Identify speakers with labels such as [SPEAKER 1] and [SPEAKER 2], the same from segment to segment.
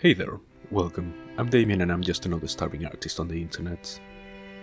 [SPEAKER 1] Hey there, welcome. I'm Damien and I'm just another starving artist on the internet.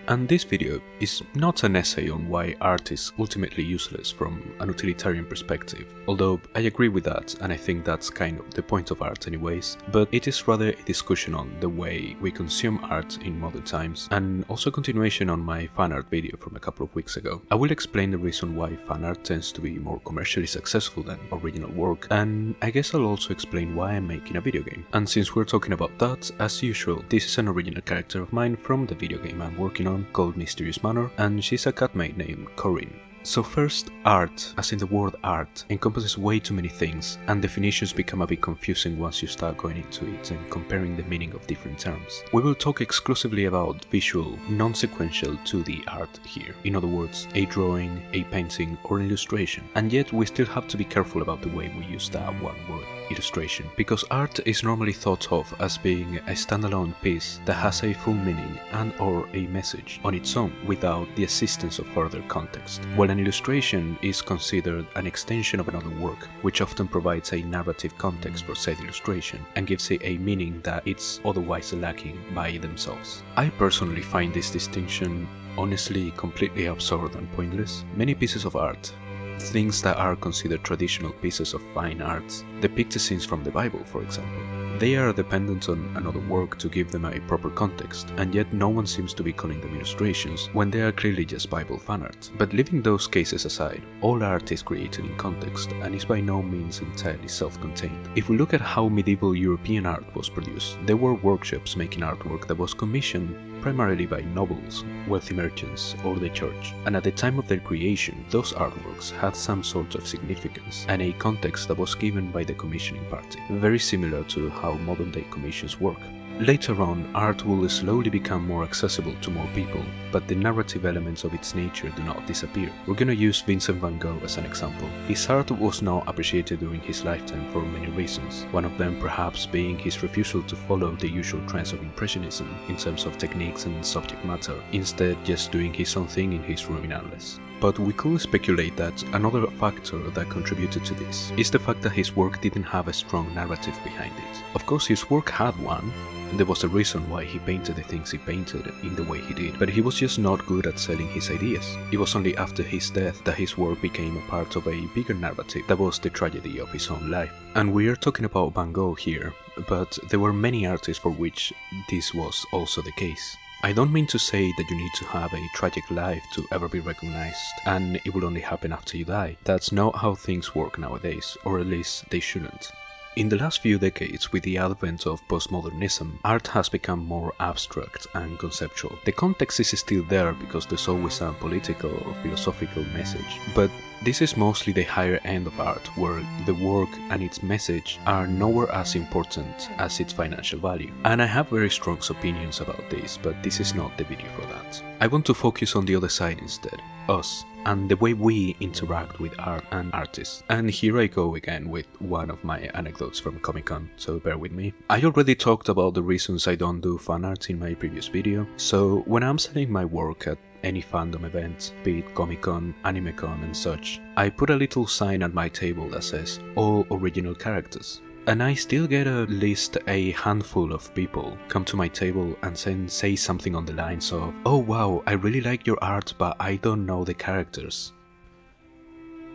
[SPEAKER 1] And this video is not an essay on why art is ultimately useless from an utilitarian perspective, although I agree with that and I think that's kind of the point of art anyways, but it is rather a discussion on the way we consume art in modern times, and also a continuation on my fan art video from a couple of weeks ago. I will explain the reason why fan art tends to be more commercially successful than original work, and I guess I'll also explain why I'm making a video game. And since we're talking about that, as usual, this is an original character of mine from the video game I'm working on, called Mysterious Manor, and she's a catmate named Corinne. So first, art, as in the word art, encompasses way too many things, and definitions become a bit confusing once you start going into it and comparing the meaning of different terms. We will talk exclusively about visual, non-sequential 2D art here, in other words, a drawing, a painting, or an illustration, and yet we still have to be careful about the way we use that one word, illustration, because art is normally thought of as being a standalone piece that has a full meaning and/or a message on its own without the assistance of further context, while an illustration is considered an extension of another work, which often provides a narrative context for said illustration and gives it a meaning that it's otherwise lacking by themselves. I personally find this distinction honestly completely absurd and pointless. Many pieces of art, things that are considered traditional pieces of fine art, depict scenes from the Bible, for example. They are dependent on another work to give them a proper context, and yet no one seems to be calling them illustrations when they are clearly just Bible fan art. But leaving those cases aside, all art is created in context and is by no means entirely self-contained. If we look at how medieval European art was produced, there were workshops making artwork that was commissioned primarily by nobles, wealthy merchants, or the church, and at the time of their creation, those artworks had some sort of significance and a context that was given by the commissioning party, very similar to how modern-day commissions work. Later on, art will slowly become more accessible to more people, but the narrative elements of its nature do not disappear. We're gonna use Vincent van Gogh as an example. His art was not appreciated during his lifetime for many reasons, one of them perhaps being his refusal to follow the usual trends of Impressionism in terms of techniques and subject matter, instead just doing his own thing in his room in Arles. But we could speculate that another factor that contributed to this is the fact that his work didn't have a strong narrative behind it. Of course, his work had one. There was a reason why he painted the things he painted in the way he did, but he was just not good at selling his ideas. It was only after his death that his work became a part of a bigger narrative that was the tragedy of his own life. And we are talking about Van Gogh here, but there were many artists for which this was also the case. I don't mean to say that you need to have a tragic life to ever be recognized, and it will only happen after you die. That's not how things work nowadays, or at least they shouldn't. In the last few decades, with the advent of postmodernism, art has become more abstract and conceptual. The context is still there because there's always a political or philosophical message, but this is mostly the higher end of art, where the work and its message are nowhere as important as its financial value. And I have very strong opinions about this, but this is not the video for that. I want to focus on the other side instead, us, and the way we interact with art and artists. And here I go again with one of my anecdotes from Comic-Con, so bear with me. I already talked about the reasons I don't do fan art in my previous video, so when I'm selling my work at any fandom event, be it Comic-Con, AnimeCon and such, I put a little sign at my table that says, all original characters. And I still get at least a handful of people come to my table and say something on the lines of, oh wow, I really like your art but I don't know the characters.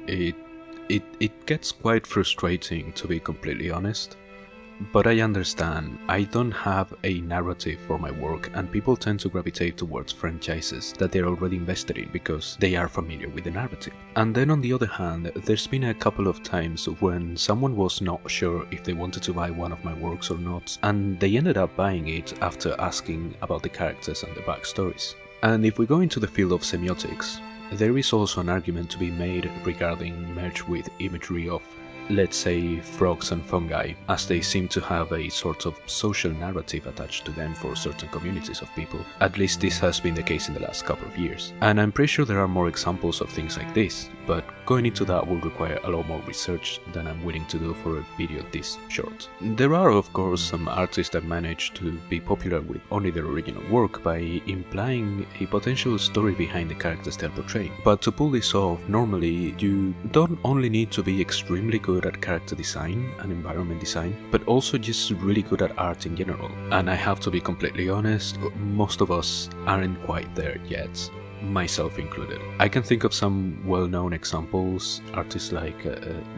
[SPEAKER 1] It gets quite frustrating, to be completely honest. But I understand, I don't have a narrative for my work and people tend to gravitate towards franchises that they're already invested in because they are familiar with the narrative. And then on the other hand, there's been a couple of times when someone was not sure if they wanted to buy one of my works or not, and they ended up buying it after asking about the characters and the backstories. And if we go into the field of semiotics, there is also an argument to be made regarding merge with imagery of, let's say, frogs and fungi, as they seem to have a sort of social narrative attached to them for certain communities of people. At least this has been the case in the last couple of years. And I'm pretty sure there are more examples of things like this, but going into that will require a lot more research than I'm willing to do for a video this short. There are of course some artists that manage to be popular with only their original work by implying a potential story behind the characters they're portraying. But to pull this off, normally you don't only need to be extremely good good at character design and environment design, but also just really good at art in general. And I have to be completely honest, most of us aren't quite there yet, myself included. I can think of some well-known examples, artists like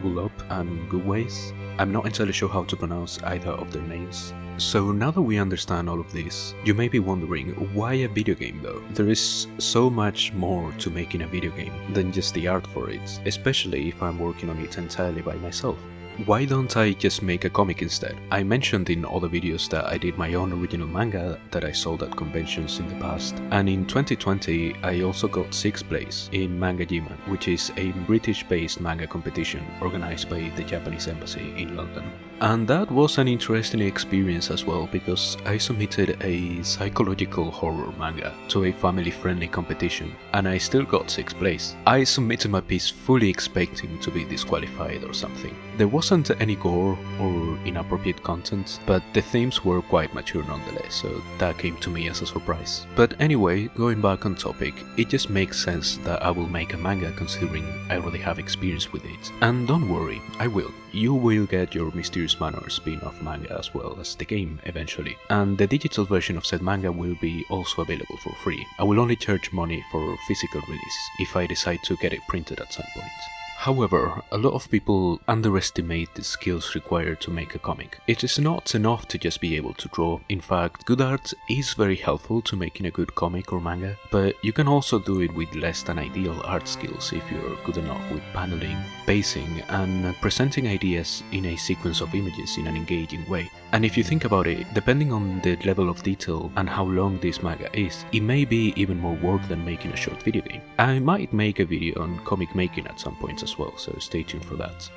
[SPEAKER 1] Wool Up and Good Ways. I'm not entirely sure how to pronounce either of their names. So now that we understand all of this, you may be wondering, why a video game though? There is so much more to making a video game than just the art for it, especially if I'm working on it entirely by myself. Why don't I just make a comic instead? I mentioned in other videos that I did my own original manga that I sold at conventions in the past, and in 2020 I also got 6th place in Manga Jiman, which is a British-based manga competition organized by the Japanese embassy in London. And that was an interesting experience as well, because I submitted a psychological horror manga to a family-friendly competition, and I still got 6th place. I submitted my piece fully expecting to be disqualified or something. There wasn't any gore or inappropriate content, but the themes were quite mature nonetheless, so that came to me as a surprise. But anyway, going back on topic, it just makes sense that I will make a manga considering I already have experience with it. And don't worry, I will. You will get your Mysterious Manor spin-off manga as well as the game eventually, and the digital version of said manga will be also available for free. I will only charge money for physical release if I decide to get it printed at some point. However, a lot of people underestimate the skills required to make a comic. It is not enough to just be able to draw. In fact, good art is very helpful to making a good comic or manga, but you can also do it with less than ideal art skills if you're good enough with paneling, pacing, and presenting ideas in a sequence of images in an engaging way. And if you think about it, depending on the level of detail and how long this manga is, it may be even more work than making a short video game. I might make a video on comic making at some point as well, so stay tuned for that.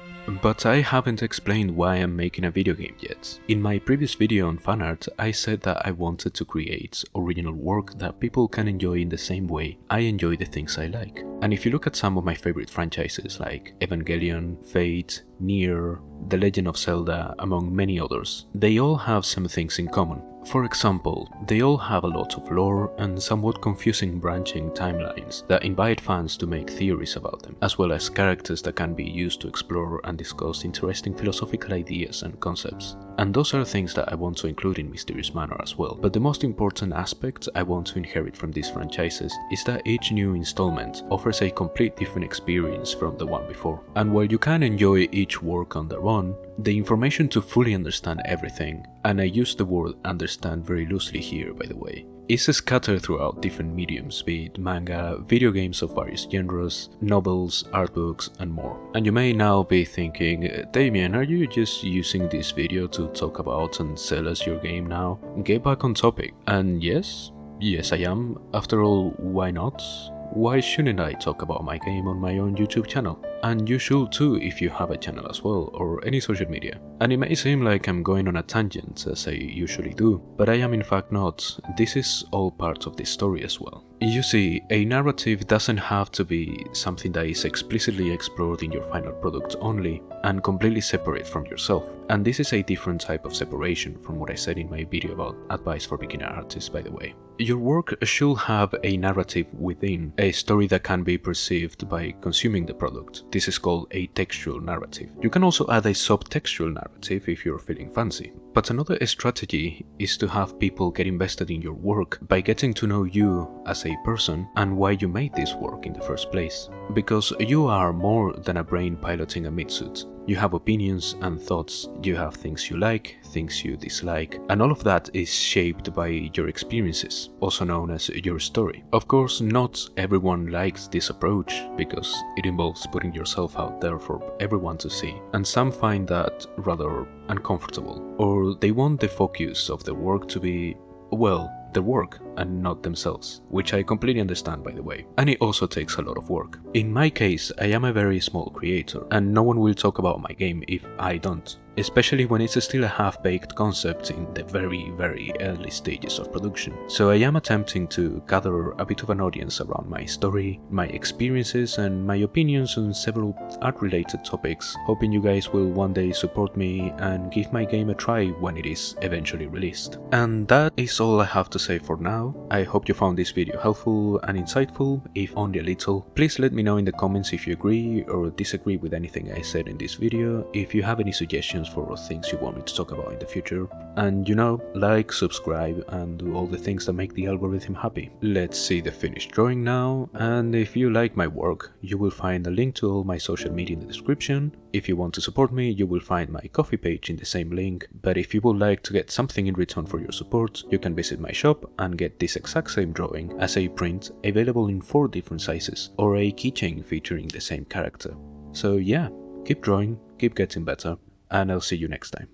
[SPEAKER 1] But I haven't explained why I'm making a video game yet. In my previous video on fanart, I said that I wanted to create original work that people can enjoy in the same way I enjoy the things I like. And if you look at some of my favorite franchises like Evangelion, Fate, Nier, The Legend of Zelda, among many others, they all have some things in common. For example, they all have a lot of lore and somewhat confusing branching timelines that invite fans to make theories about them, as well as characters that can be used to explore and discuss interesting philosophical ideas and concepts. And those are things that I want to include in Mysterious Manor as well. But the most important aspect I want to inherit from these franchises is that each new installment offers a complete different experience from the one before. And while you can enjoy each work on their own, the information to fully understand everything, and I use the word understand very loosely here by the way, is scattered throughout different mediums, be it manga, video games of various genres, novels, art books, and more. And you may now be thinking, Damien, are you just using this video to talk about and sell us your game now? Get back on topic. And yes I am. After all, why not? Why shouldn't I talk about my game on my own YouTube channel? And you should too if you have a channel as well, or any social media. And it may seem like I'm going on a tangent, as I usually do, but I am in fact not. This is all part of the story as well. You see, a narrative doesn't have to be something that is explicitly explored in your final product only, and completely separate from yourself. And this is a different type of separation from what I said in my video about advice for beginner artists, by the way. Your work should have a narrative within, a story that can be perceived by consuming the product. This is called a textual narrative. You can also add a subtextual narrative if you're feeling fancy. But another strategy is to have people get invested in your work by getting to know you as a person and why you made this work in the first place. Because you are more than a brain piloting a meat-suit. You have opinions and thoughts, you have things you like, things you dislike, and all of that is shaped by your experiences, also known as your story. Of course, not everyone likes this approach, because it involves putting yourself out there for everyone to see, and some find that rather uncomfortable, or they want the focus of their work to be, well, their work and not themselves, which I completely understand by the way, and it also takes a lot of work. In my case, I am a very small creator, and no one will talk about my game if I don't, especially when it's still a half-baked concept in the very early stages of production. So I am attempting to gather a bit of an audience around my story, my experiences, and my opinions on several art-related topics, hoping you guys will one day support me and give my game a try when it is eventually released. And that is all I have to say for now. now. I hope you found this video helpful and insightful, if only a little. Please let me know in the comments if you agree or disagree with anything I said in this video, if you have any suggestions for things you want me to talk about in the future. And like, subscribe, and do all the things that make the algorithm happy. Let's see the finished drawing now, and if you like my work, you will find a link to all my social media in the description. If you want to support me, you will find my Ko-fi page in the same link, but if you would like to get something in return for your support, you can visit my shop and get this exact same drawing as a print available in 4 different sizes, or a keychain featuring the same character. So yeah, keep drawing, keep getting better, and I'll see you next time.